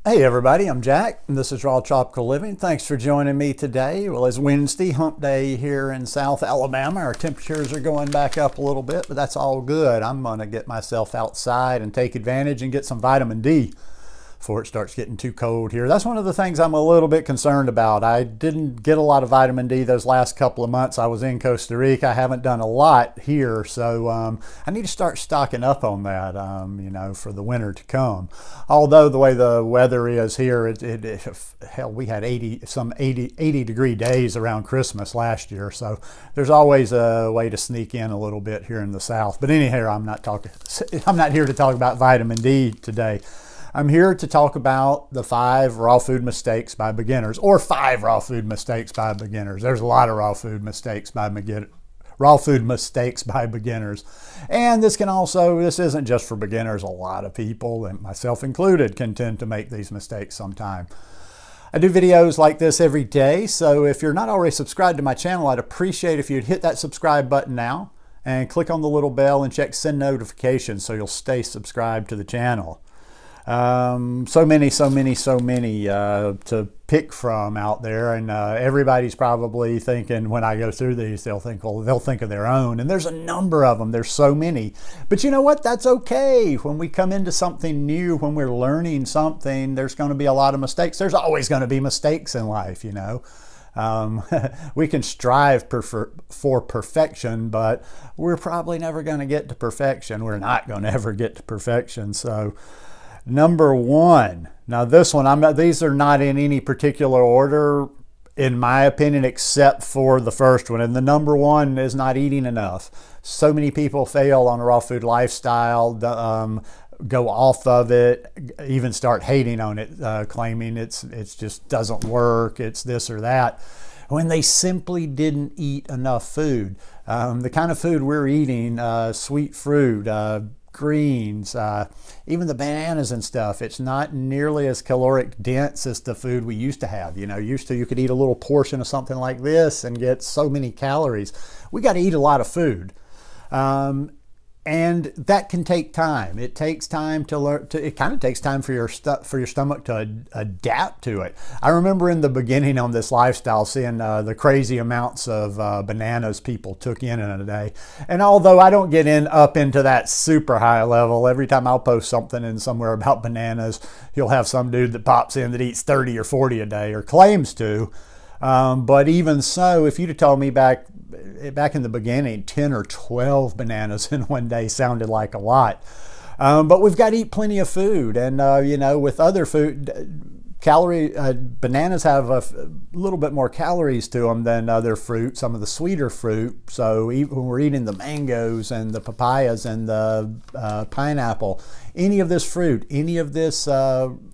Hey everybody, I'm Jack, and this is Raw Tropical Living. Thanks for joining me today. Well, it's Wednesday, hump day here in South Alabama. Our temperatures are going back up a little bit, but that's all good. I'm gonna get myself outside and take advantage and get some vitamin D before it starts getting too cold here. That's one of the things I'm a little bit concerned about. I didn't get a lot of vitamin D those last couple of months I was in Costa Rica. I haven't done a lot here, so I need to start stocking up on that, for the winter to come. Although the way the weather is here, hell, we had 80 degree days around Christmas last year, so there's always a way to sneak in a little bit here in the South. But anyhow, I'm not here to talk about vitamin D today. I'm here to talk about the 5 raw food mistakes by beginners, or 5 raw food mistakes by beginners. There's a lot of raw food mistakes by beginners. And this isn't just for beginners. A lot of people, and myself included, can tend to make these mistakes sometime. I do videos like this every day, so if you're not already subscribed to my channel, I'd appreciate if you'd hit that subscribe button now and click on the little bell and check send notifications so you'll stay subscribed to the channel. So many to pick from out there, and everybody's probably thinking when I go through these, they'll think of their own, and there's a number of them. There's so many, but you know what? That's okay. When we come into something new, when we're learning something, there's going to be a lot of mistakes. There's always going to be mistakes in life, you know. We can strive for perfection, but we're probably never going to get to perfection. We're not going to ever get to perfection. So number 1. Now this one, these are not in any particular order, in my opinion, except for the first one. And the number 1 is not eating enough. So many people fail on a raw food lifestyle, go off of it, even start hating on it, claiming it's just doesn't work, it's this or that, when they simply didn't eat enough food. The kind of food we're eating, sweet fruit, greens, even the bananas and stuff, it's not nearly as caloric dense as the food we used to have. Used to you could eat a little portion of something like this and get so many calories. We got to eat a lot of food. And that can take time. It takes time to learn. It kind of takes time for your stomach to adapt to it. I remember in the beginning on this lifestyle seeing the crazy amounts of bananas people took in a day. And although I don't get up into that super high level, every time I'll post something in somewhere about bananas, you'll have some dude that pops in that eats 30 or 40 a day or claims to. But even so, if you'd have told me back in the beginning, 10 or 12 bananas in one day sounded like a lot. But we've got to eat plenty of food. And, with other food, bananas have a little bit more calories to them than other fruit, some of the sweeter fruit. So even when we're eating the mangoes and the papayas and the pineapple, any of this fruit, any of this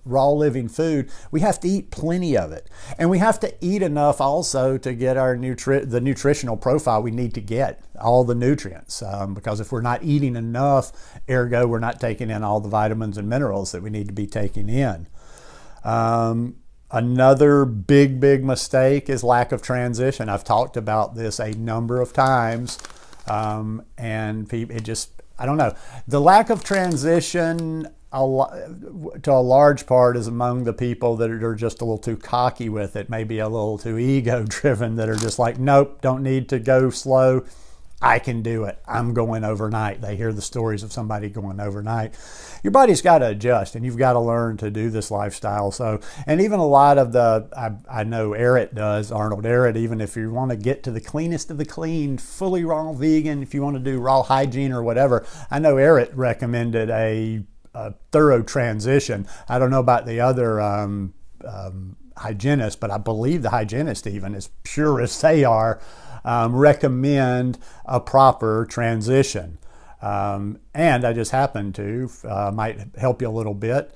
raw living food, we have to eat plenty of it. And we have to eat enough also to get our the nutritional profile we need to get, all the nutrients. Because if we're not eating enough, ergo we're not taking in all the vitamins and minerals that we need to be taking in. Another big mistake is lack of transition. I've talked about this a number of times, and I don't know. The lack of transition to a large part is among the people that are just a little too cocky with it, maybe a little too ego driven, that are just like, nope, don't need to go slow. I can do it. I'm going overnight. They hear the stories of somebody going overnight. Your body's got to adjust, and you've got to learn to do this lifestyle. So, and even a lot of I know Arnott does, Arnold Arnott, even if you want to get to the cleanest of the clean, fully raw vegan, if you want to do raw hygiene or whatever, I know Arnott recommended a thorough transition. I don't know about the other hygienists, but I believe the hygienists, even as pure as they are, recommend a proper transition. And I just happen to, might help you a little bit.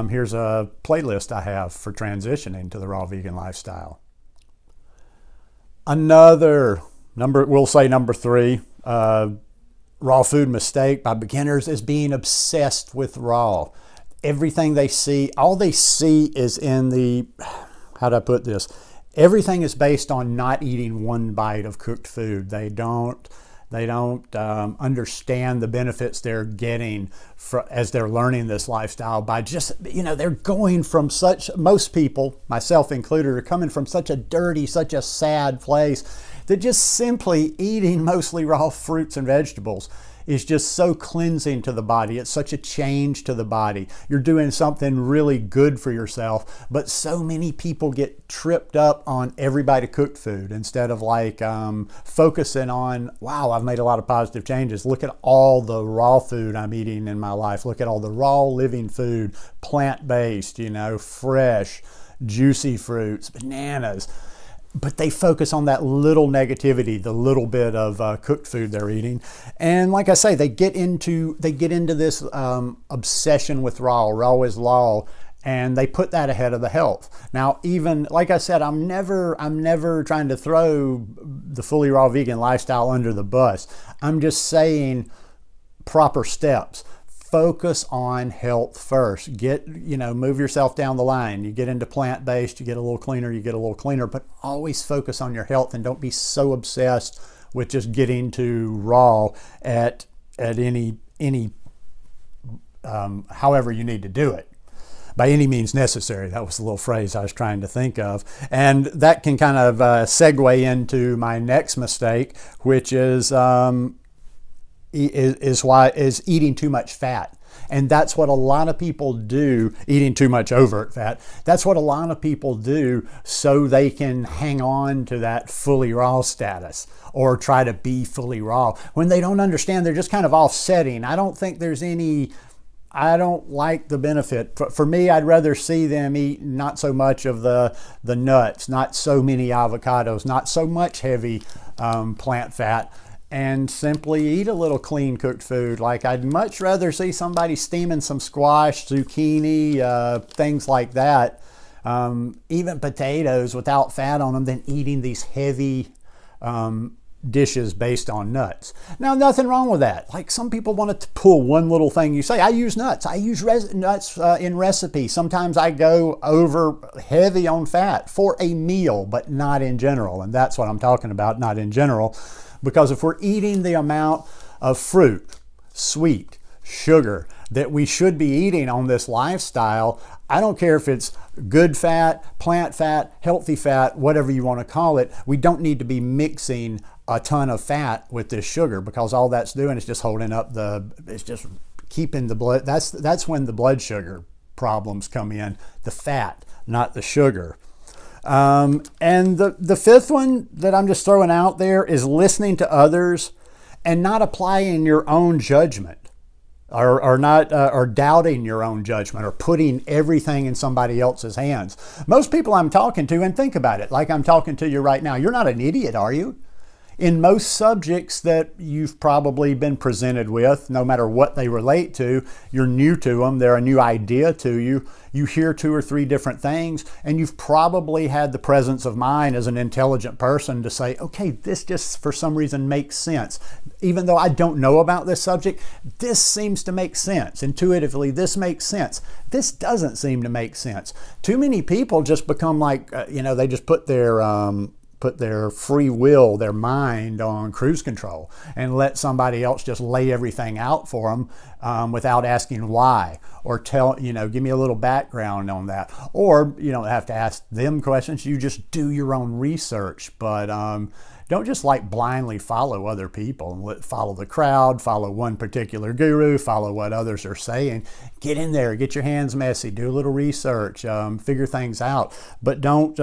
Here's a playlist I have for transitioning to the raw vegan lifestyle. Another we'll say number 3, raw food mistake by beginners is being obsessed with raw. Everything they see, all they see is in the, how do I put this? Everything is based on not eating one bite of cooked food. They don't They don't understand the benefits they're getting as they're learning this lifestyle by just, they're going from most people, myself included, are coming from such a dirty, such a sad place that just simply eating mostly raw fruits and vegetables is just so cleansing to the body. It's such a change to the body. You're doing something really good for yourself, but so many people get tripped up on everybody cooked food instead of focusing on, wow, I've made a lot of positive changes. Look at all the raw food I'm eating in my life. Look at all the raw living food, plant-based, fresh, juicy fruits, bananas. But they focus on that little negativity, the little bit of cooked food they're eating. And like I say, they get into this obsession with raw. Raw is law. And they put that ahead of the health. Now, even like I said, I'm never trying to throw the fully raw vegan lifestyle under the bus. I'm just saying proper steps. Focus on health first. Move yourself down the line. You get into plant-based, you get a little cleaner, but always focus on your health and don't be so obsessed with just getting to raw at any however you need to do it. By any means necessary. That was the little phrase I was trying to think of. And that can kind of segue into my next mistake, which is eating too much fat. And that's what a lot of people do, eating too much overt fat. That's what a lot of people do so they can hang on to that fully raw status or try to be fully raw. When they don't understand, they're just kind of offsetting. I don't like the benefit. For me, I'd rather see them eat not so much of the nuts, not so many avocados, not so much heavy plant fat, and simply eat a little clean cooked food. Like I'd much rather see somebody steaming some squash, zucchini, things like that, even potatoes without fat on them, than eating these heavy dishes based on nuts. Now, nothing wrong with that. Like some people want to pull one little thing. You say, I use nuts. I use nuts in recipes. Sometimes I go over heavy on fat for a meal, but not in general. And that's what I'm talking about, not in general. Because if we're eating the amount of fruit, sweet, sugar that we should be eating on this lifestyle, I don't care if it's good fat, plant fat, healthy fat, whatever you want to call it, we don't need to be mixing a ton of fat with this sugar, because all that's doing is just holding up it's just keeping the blood. That's when the blood sugar problems come in, the fat, not the sugar. And the fifth one that I'm just throwing out there is listening to others and not applying your own judgment, or doubting your own judgment, or putting everything in somebody else's hands. Most people I'm talking to, and think about it, like I'm talking to you right now, you're not an idiot, are you? In most subjects that you've probably been presented with, no matter what they relate to, you're new to them, they're a new idea to you, you hear 2 or 3 different things, and you've probably had the presence of mind as an intelligent person to say, okay, this just for some reason makes sense. Even though I don't know about this subject, this seems to make sense. Intuitively, this makes sense. This doesn't seem to make sense. Too many people just become like, they just put their free will, their mind on cruise control, and let somebody else just lay everything out for them without asking why, or give me a little background on that. Or you don't have to ask them questions, you just do your own research. But don't just blindly follow other people and follow the crowd, follow one particular guru, follow what others are saying. Get in there, get your hands messy, do a little research, figure things out. But don't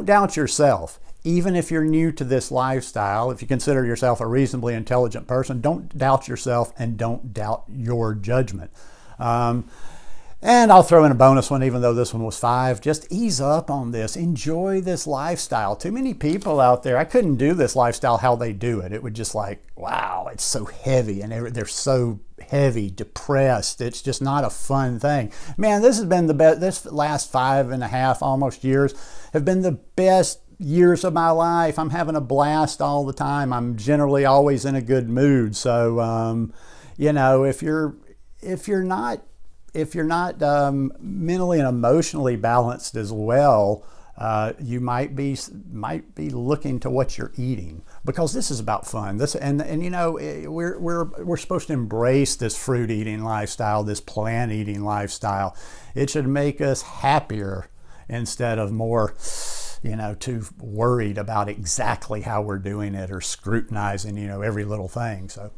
doubt yourself. Even if you're new to this lifestyle, if you consider yourself a reasonably intelligent person, don't doubt yourself and don't doubt your judgment. And I'll throw in a bonus one, even though this one was 5. Just ease up on this. Enjoy this lifestyle. Too many people out there, I couldn't do this lifestyle how they do it. It would just wow, it's so heavy, and they're so heavy, depressed. It's just not a fun thing. Man, this has been the best. This last 5.5 almost years have been the best years of my life. I'm having a blast all the time. I'm generally always in a good mood. So, if you're not mentally and emotionally balanced as well, you might be looking to what you're eating, because this is about fun. And you know, we're supposed to embrace this fruit eating lifestyle, this plant eating lifestyle. It should make us happier instead of more, you know, too worried about exactly how we're doing it or scrutinizing, you know, every little thing. So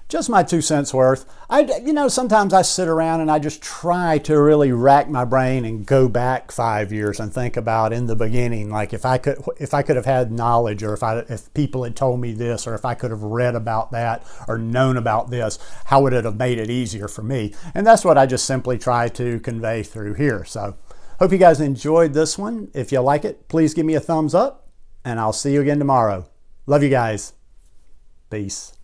just my 2 cents worth. You know, sometimes I sit around and I just try to really rack my brain and go back 5 years and think about in the beginning, like if I could have had knowledge, or if people had told me this, or if I could have read about that or known about this, how would it have made it easier for me? And that's what I just simply try to convey through here. So hope you guys enjoyed this one. If you like it, please give me a thumbs up, and I'll see you again tomorrow. Love you guys. Peace.